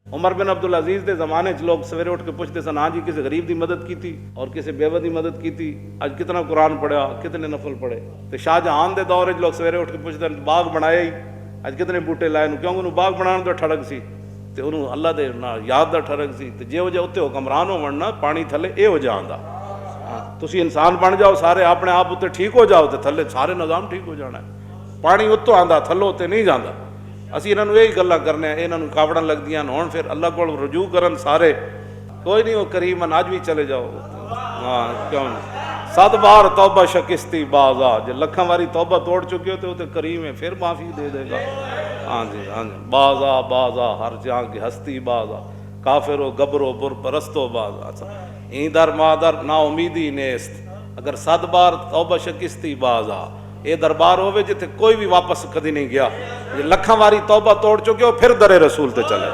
उमर बिन अब्दुल अजीज के जमाने च लोग सवेरे उठ के पूछते सन, हाँ जी किसी गरीब की मदद की थी और किसी बेवा की मदद की थी, अज कितना कुरान पढ़ा, कितने नफल पढ़े। तो शाहजहां के दौर लोग सवेरे उठ के पूछते बाग बनाया ही, अज कितने बूटे लाए, क्यों उन्होंने बाग बनाने का ठड़क सी, तो उन्होंने अल्लाह के याद का ठड़क सी। तो जो जो उत्ते हुक्मरान हो ना पानी थले ये हो जाता। हाँ तुम इंसान बन जाओ सारे अपने आप उत्ते ठीक हो जाओ तो थले सारे निज़ाम ठीक हो जाना है। पानी उत्तों आता थलो उत्ते नहीं जाता। असी इन्हों यही गल्लां करने, इन्हों कावड़न लगदियां हुण फिर अल्लाह को रजू करन सारे, कोई नहीं वो करीमन अज भी चले जाओ। हाँ क्यों 7 बार तौबा शकिस्ती बाजा, जो लखा वारी तौबा तोड़ चुके हो तो वो करीम है फिर माफ़ी दे देगा। हाँ जी हाँ जी, बाजा बाजा हर जहाँ की हस्ती बाजा, काफिरो गबरो बुर परस्तो बाजा। अच्छा ईदर मादर ना उम्मीदी नेस्त, अगर 7 बार तौबा शकिस्ती बाजा, ये दरबार होवे जिथे कोई भी वापस कभी नहीं गया, ये लखा वारी तौबा तोड़ चुके हो फिर दरे रसूल ते चले।